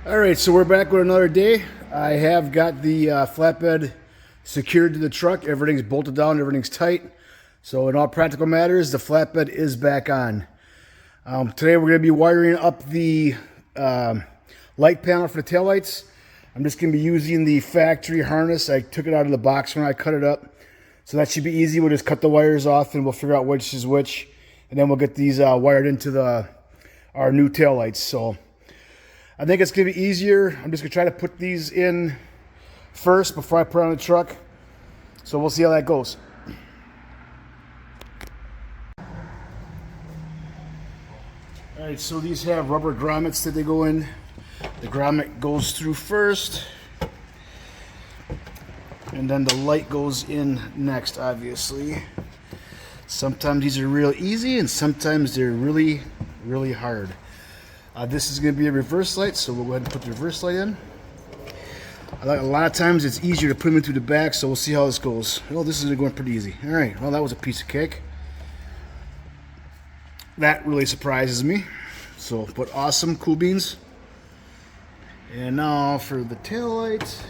All right, so we're back with another day. I have got the flatbed secured to the truck. Everything's bolted down, everything's tight. So in all practical matters, the flatbed is back on. Today we're going to be wiring up the light panel for the taillights. I'm just going to be using the factory harness. I took it out of the box when I cut it up. So that should be easy. We'll just cut the wires off and we'll figure out which is which. And then we'll get these wired into our new taillights. So I think it's going to be easier. I'm just going to try to put these in first before I put it on the truck. So we'll see how that goes. All right, so these have rubber grommets that they go in. The grommet goes through first. And then the light goes in next, obviously. Sometimes these are real easy and sometimes they're really, really hard. This is going to be a reverse light, so we'll go ahead and put the reverse light in. A lot of times it's easier to put them in through the back, so we'll see how this goes. Oh, this is going pretty easy. All right, well, that was a piece of cake. That really surprises me. So, but awesome, cool beans. And now for the tail light.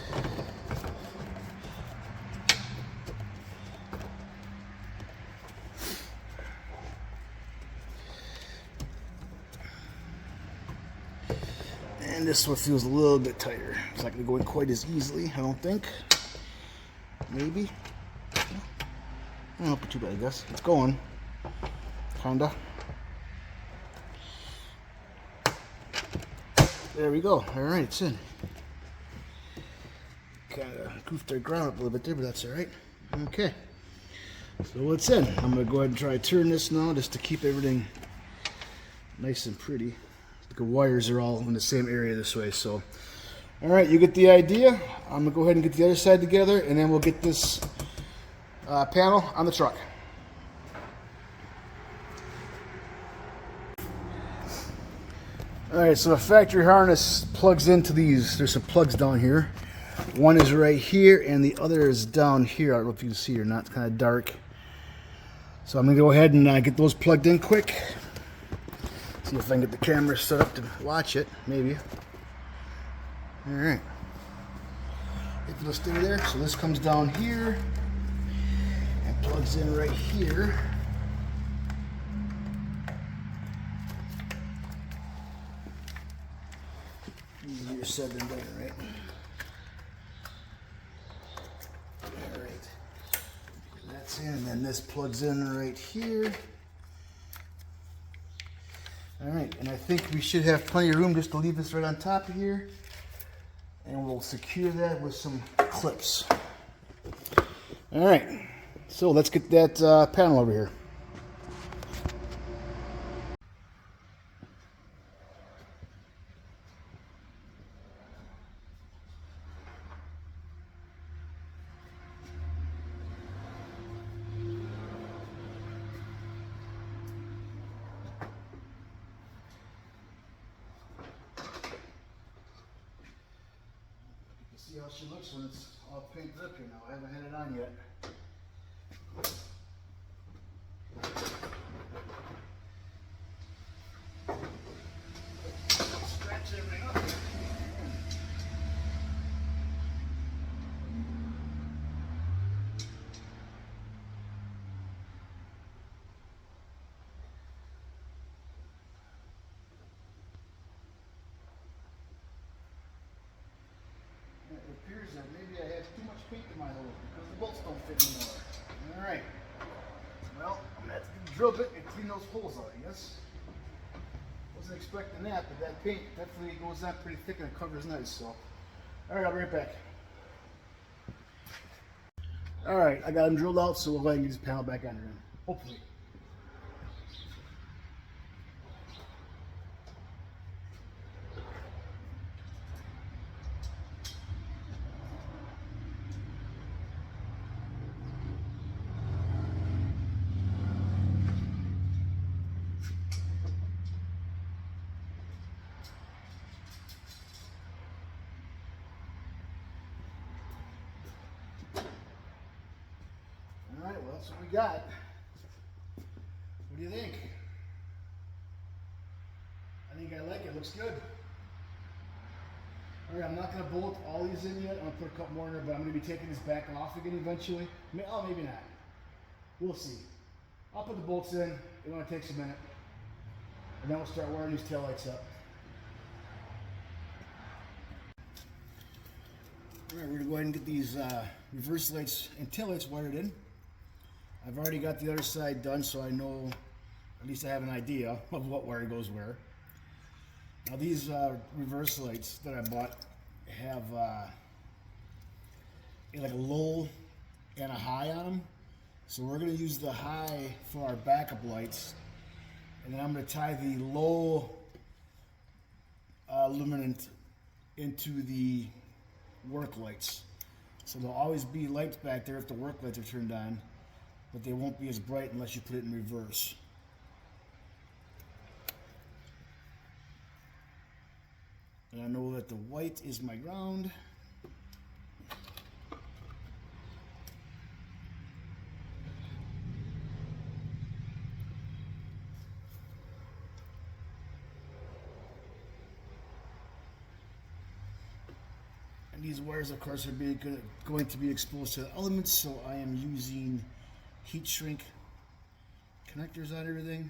And this one feels a little bit tighter. It's not going to go in quite as easily, I don't think. Maybe. Not too bad, I guess. It's going. Kinda. There we go. Alright, it's in. Kinda goofed our ground up a little bit there, but that's alright. Okay. So it's in. I'm going to go ahead and try to turn this now just to keep everything nice and pretty. The wires are all in the same area this way, so all right, you get the idea. I'm gonna go ahead and get the other side together and then we'll get this panel on the truck. All right, so the factory harness plugs into these. There's some plugs down here. One is right here and the other is down here. I don't know if you can see or not, it's kind of dark. So I'm gonna go ahead and get those plugged in quick. See if I can get the camera set up to watch it, maybe. All right. It'll stay there. So this comes down here and plugs in right here. Easier said than done, right? All right. That's in, and then this plugs in right here. All right, and I think we should have plenty of room just to leave this right on top of here. And we'll secure that with some clips. All right, so let's get that panel over here. See how she looks when it's all painted up here now. I haven't had it on yet. Scratch everything up. It appears that maybe I have too much paint in my hole because the bolts don't fit anymore. Alright. Well, I'm going to have to do a drill bit and clean those holes out, I guess. Wasn't expecting that, but that paint definitely goes on pretty thick and it covers nice. So, alright, I'll be right back. Alright, I got them drilled out, so we'll go ahead and get this panel back on there. Hopefully. Alright, well that's what we got. What do you think? I think I like it. Looks good. All right, I'm not going to bolt all these in yet. I'm going to put a couple more in there, but I'm going to be taking this back off again eventually. Oh, maybe not. We'll see. I'll put the bolts in. It only takes a minute. And then we'll start wiring these taillights up. All right, we're going to go ahead and get these reverse lights and taillights wired in. I've already got the other side done, so I know, at least I have an idea of what wire goes where. Now these reverse lights that I bought have like a low and a high on them. So we're going to use the high for our backup lights, and then I'm going to tie the low luminant into the work lights. So there'll always be lights back there if the work lights are turned on, but they won't be as bright unless you put it in reverse. And I know that the white is my ground. And these wires, of course, are going to be exposed to the elements, so I am using heat shrink connectors on everything.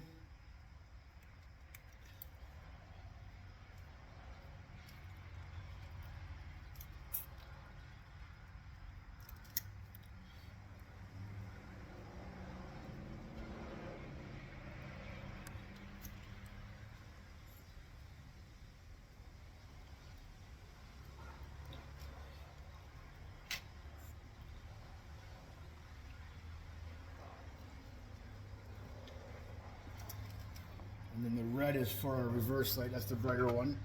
And then the red is for our reverse light, that's the brighter one.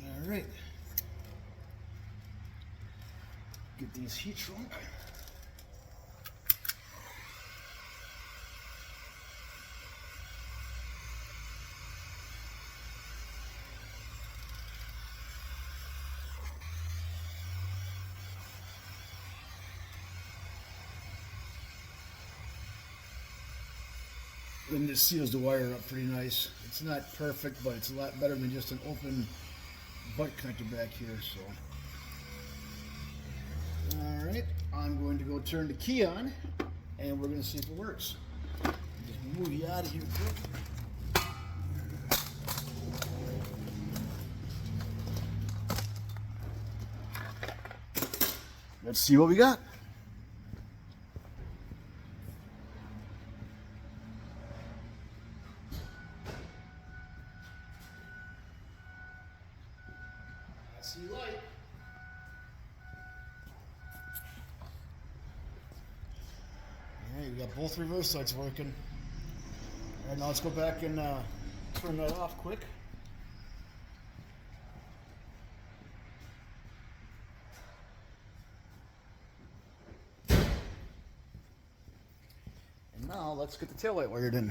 All right. Get these heat shrunk. And this seals the wire up pretty nice. It's not perfect, but it's a lot better than just an open butt connector back here. So, all right, I'm going to go turn the key on, and we're going to see if it works. Just move you out of here quick. Let's see what we got. See light. Alright, we got both reverse lights working. Alright, now let's go back and turn that off quick. And now let's get the taillight wired in.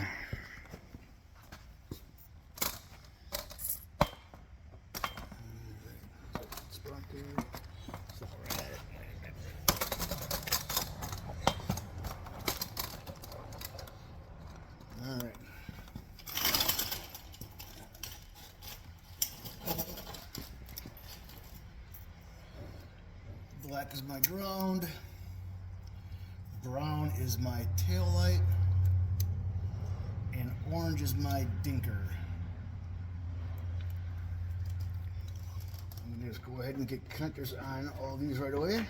Alright. Black is my ground. Brown is my tail light. And orange is my dinker. I'm gonna just go ahead and get connectors on all these right away.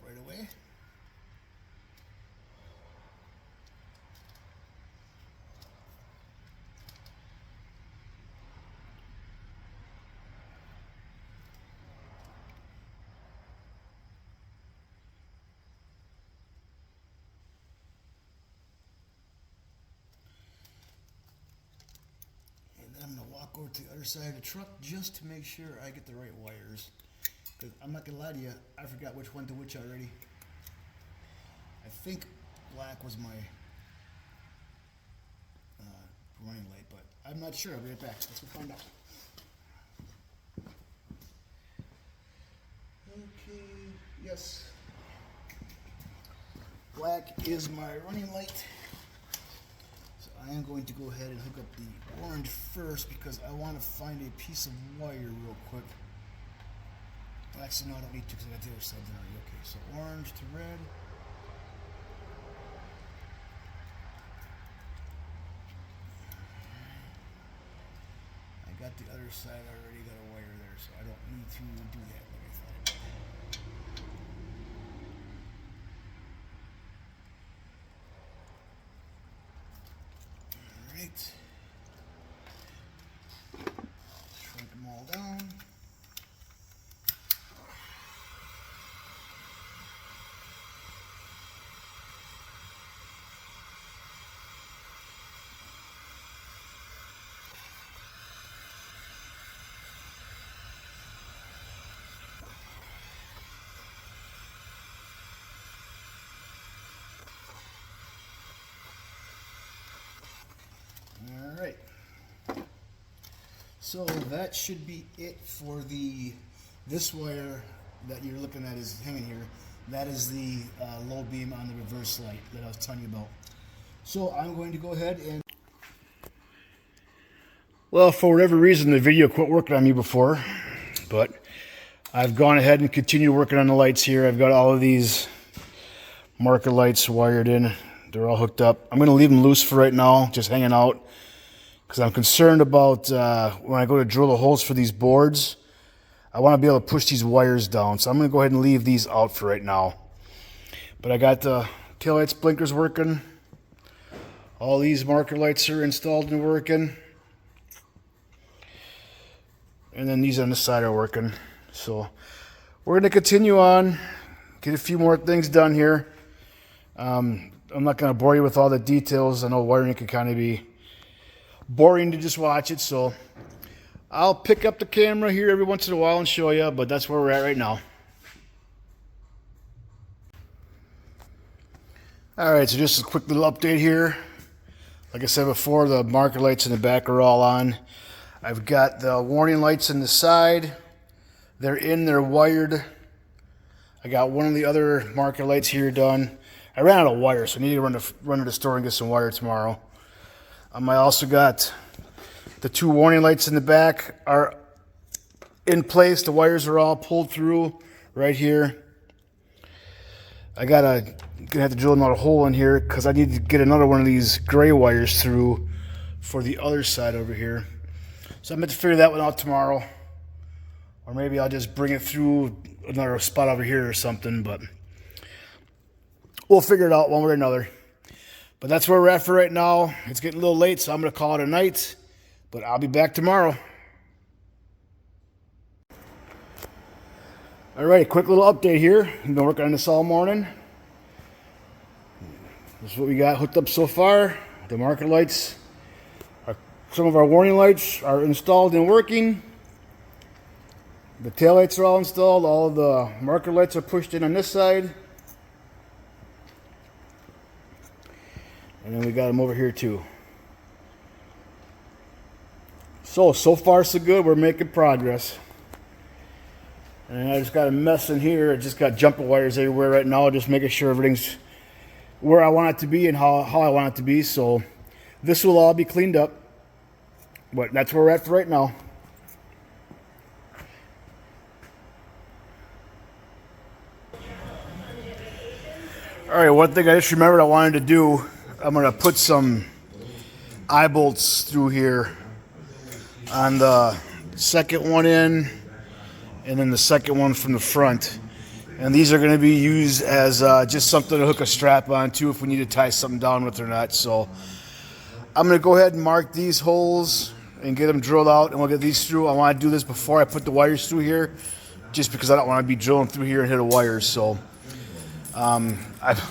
right away. And then I'm going to walk over to the other side of the truck just to make sure I get the right wires. Because I'm not going to lie to you, I forgot which one to which already. I think black was my running light, but I'm not sure. I'll be right back. Let's go find out. Okay, yes. Black is my running light. So I am going to go ahead and hook up the orange first because I want to find a piece of wire real quick. Actually, no, I don't need to because I got the other side already. Okay, so orange to red. I got the other side already, got a wire there, so I don't need to do that like I thought I did. Alright. Shrink them all down. Alright, so that should be it for this wire that you're looking at is hanging here. That is the low beam on the reverse light that I was telling you about. So I'm going to go ahead and... Well, for whatever reason, the video quit working on me before, but I've gone ahead and continued working on the lights here. I've got all of these marker lights wired in. They're all hooked up. I'm going to leave them loose for right now, just hanging out, because I'm concerned about when I go to drill the holes for these boards, I want to be able to push these wires down. So I'm going to go ahead and leave these out for right now. But I got the taillights, blinkers working. All these marker lights are installed and working. And then these on the side are working. So we're going to continue on, get a few more things done here. I'm not going to bore you with all the details. I know wiring can kind of be boring to just watch it, so I'll pick up the camera here every once in a while and show you, but that's where we're at right now. Alright, so just a quick little update here. Like I said before, the marker lights in the back are all on. I've got the warning lights in the side. They're in, they're wired. I got one of the other marker lights here done. I ran out of wire, so I need to run to the store and get some wire tomorrow. I also got the two warning lights in the back are in place. The wires are all pulled through right here. Gonna have to drill another hole in here because I need to get another one of these gray wires through for the other side over here. So I'm going to figure that one out tomorrow. Or maybe I'll just bring it through another spot over here or something, but we'll figure it out one way or another. But that's where we're at for right now. It's getting a little late, so I'm going to call it a night. But I'll be back tomorrow. Alright, quick little update here. I've been working on this all morning. This is what we got hooked up so far. The marker lights. Some of our warning lights are installed and working. The tail lights are all installed. All of the marker lights are pushed in on this side. And then we got them over here too. So far so good. We're making progress. And I just got a mess in here. I just got jumper wires everywhere right now, just making sure everything's where I want it to be and how I want it to be. So this will all be cleaned up. But that's where we're at for right now. Alright, one thing I just remembered I wanted to do, I'm going to put some eye bolts through here on the second one in, and then the second one from the front. And these are going to be used as just something to hook a strap onto if we need to tie something down with or not. So I'm going to go ahead and mark these holes and get them drilled out, and we'll get these through. I want to do this before I put the wires through here, just because I don't want to be drilling through here and hit a wire. So I'm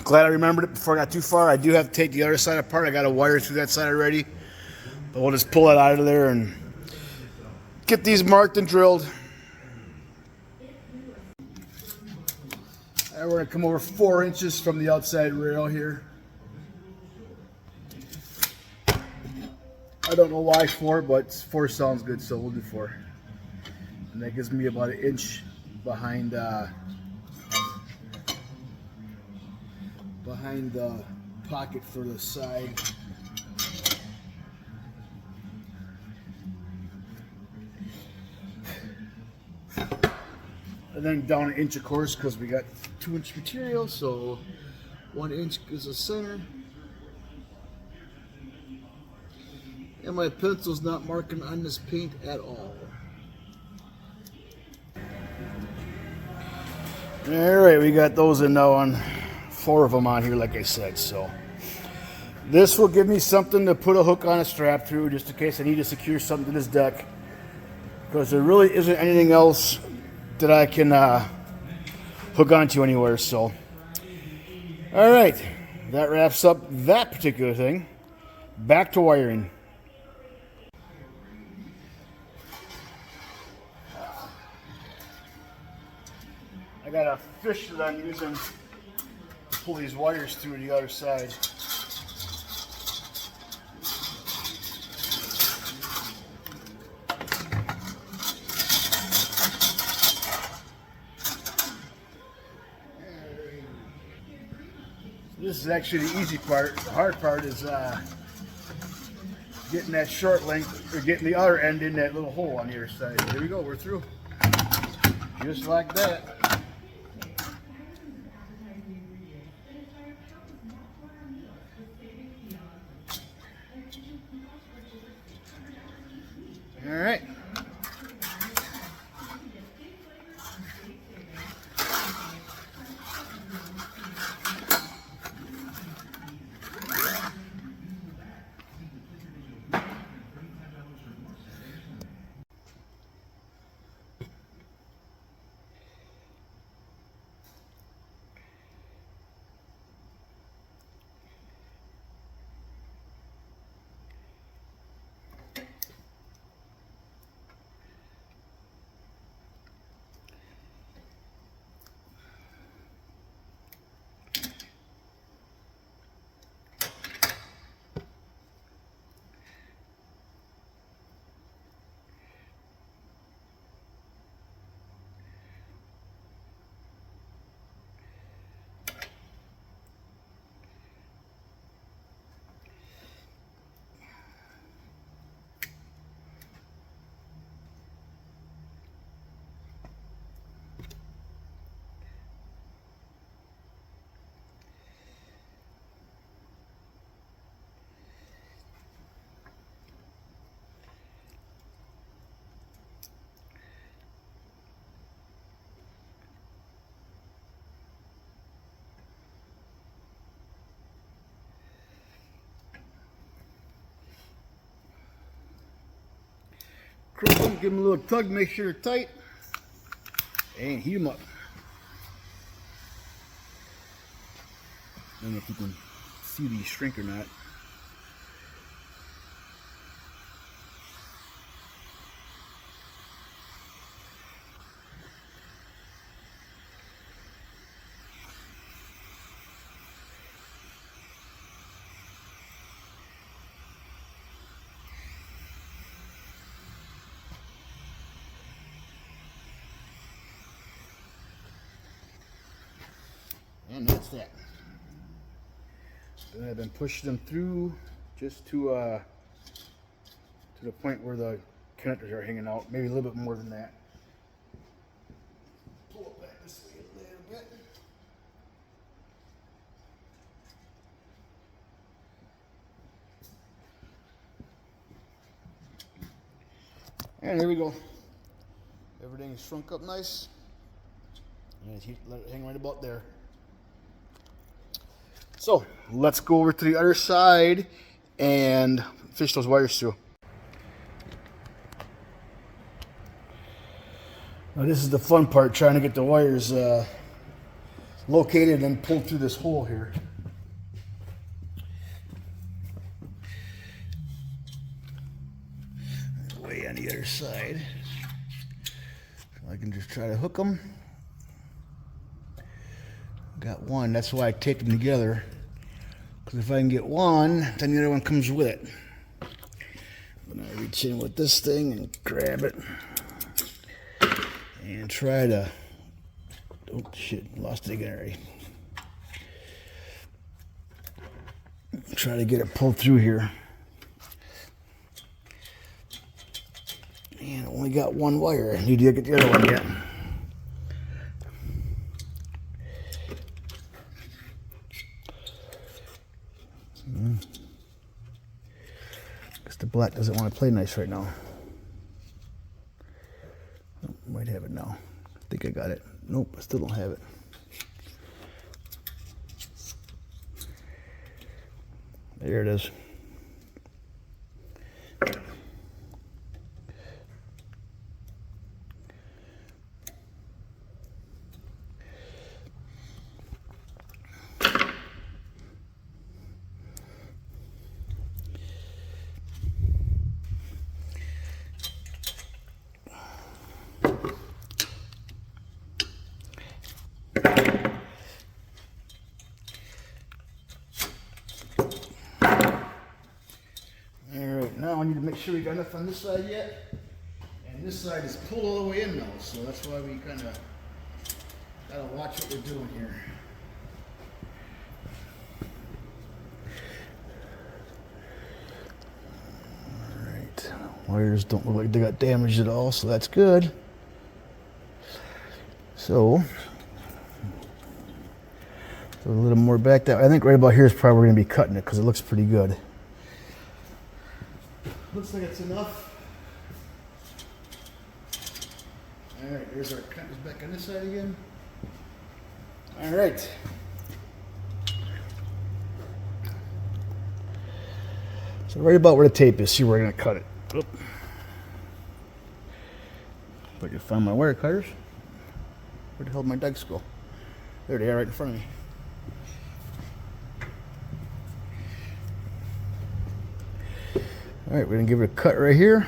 glad I remembered it before I got too far. I do have to take the other side apart. I got a wire through that side already, but we'll just pull it out of there and get these marked and drilled. And we're going to come over 4 inches from the outside rail here. I don't know why 4, but 4 sounds good, so we'll do 4. And that gives me about 1 inch behind the pocket for the side. And then down 1 inch, of course, because we got 2-inch material, so 1 inch is the center. And my pencil's not marking on this paint at all. Alright, we got those in now on 4 of them on here, like I said. So this will give me something to put a hook on a strap through, just in case I need to secure something to this deck, because there really isn't anything else that I can hook onto anywhere. So alright, that wraps up that particular thing. Back to wiring. I got a fish that I'm using to pull these wires through the other side. This is actually the easy part. The hard part is getting that short length, or getting the other end in that little hole on the other side. There we go, we're through. Just like that. All right. Crook them, give them a little tug, make sure they're tight, and heat them up. I don't know if you can see these shrink or not. And that's that. Then I've been pushing them through just to the point where the connectors are hanging out, maybe a little bit more than that. Pull it back this way a little bit. And there we go. Everything is shrunk up nice. And let it hang right about there. So let's go over to the other side and fish those wires through. Now this is the fun part, trying to get the wires located and pulled through this hole here. Way on the other side. So I can just try to hook them. Got one, that's why I taped them together. Because if I can get one, then the other one comes with it. I'm gonna reach in with this thing and grab it. And try to, oh shit, lost it again already. Try to get it pulled through here. And only got one wire. I need to get the other one yet. Guess the black doesn't want to play nice right now. Oh, might have it now. I think I got it. Nope, I still don't have it. There it is. Now I need to make sure we got enough on this side yet. And this side is pulled all the way in now, so that's why we kind of gotta watch what we're doing here. Alright, wires don't look like they got damaged at all, so that's good. So, a little more back that way. I think right about here is probably where we're going to be cutting it because it looks pretty good. Looks like it's enough. Alright, there's our cut back on this side again. Alright. So right about where the tape is, see where we're going to cut it. Oop. If I can find my wire cutters. Where the hell did my dogs go? There they are right in front of me. All right, we're gonna give it a cut right here.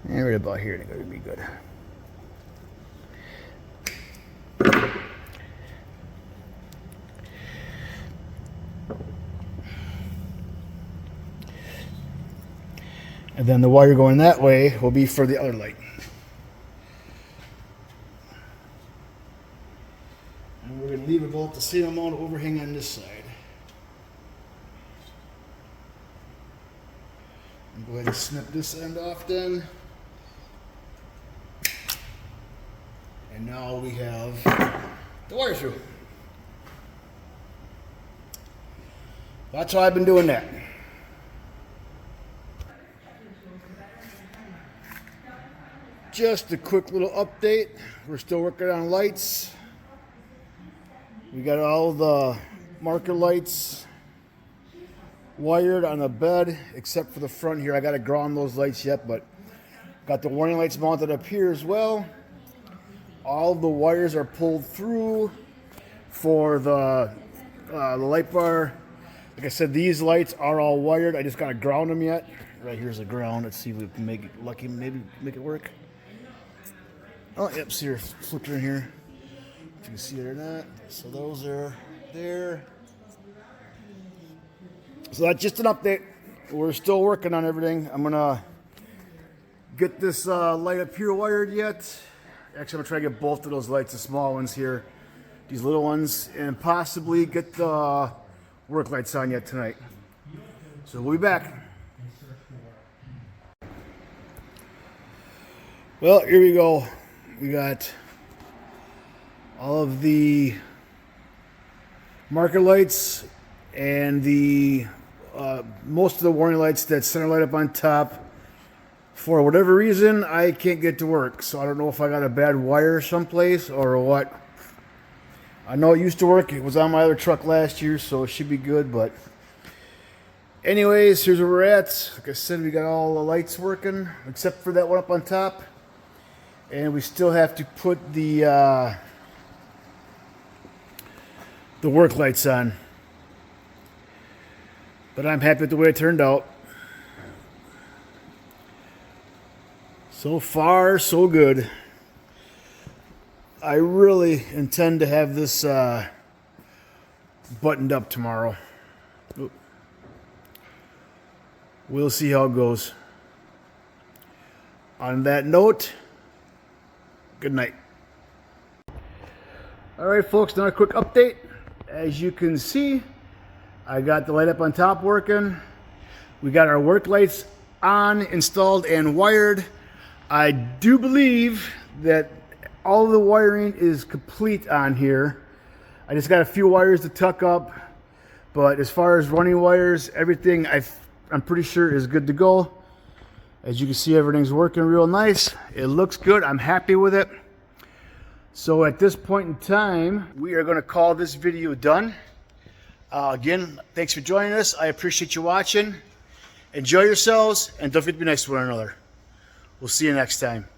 And right about here, it's gonna be good. And then the wire going that way will be for the other light. And we're gonna leave about the same amount of overhang on this side. And go ahead and snip this end off then. And now we have the wire through. That's how I've been doing that. Just a quick little update. We're still working on lights. We got all the marker lights wired on the bed, except for the front here. I got to ground those lights yet, but got the warning lights mounted up here as well. All the wires are pulled through for the light bar. Like I said, these lights are all wired. I just got to ground them yet. Right here's the ground. Let's see if we can make it lucky, maybe make it work. Oh, yep, see your flicker in here. If you can see it or not. So those are there. So that's just an update. We're still working on everything. I'm gonna get this light up here wired yet. Actually, I'm gonna try to get both of those lights, the small ones here, these little ones, and possibly get the work lights on yet tonight. So we'll be back. Well, here we go. We got all of the marker lights and the most of the warning lights, that center light up on top, For whatever reason, I can't get to work. So I don't know if I got a bad wire someplace or what. I know it used to work. It was on my other truck last year, so it should be good. But anyways, here's where we're at. Like I said, we got all the lights working, except for that one up on top. And we still have to put the work lights on. But I'm happy with the way it turned out. So far, so good. I really intend to have this buttoned up tomorrow. Oop. We'll see how it goes. On that note, good night. All right, folks, now a quick update. As you can see, I got the light up on top working. We got our work lights on, installed, and wired. I do believe that all of the wiring is complete on here. I just got a few wires to tuck up, but as far as running wires, everything I'm pretty sure is good to go. As you can see, everything's working real nice. It looks good. I'm happy with it. So at this point in time, we are going to call this video done. Again, thanks for joining us. I appreciate you watching. Enjoy yourselves, and don't forget to be nice to one another. We'll see you next time.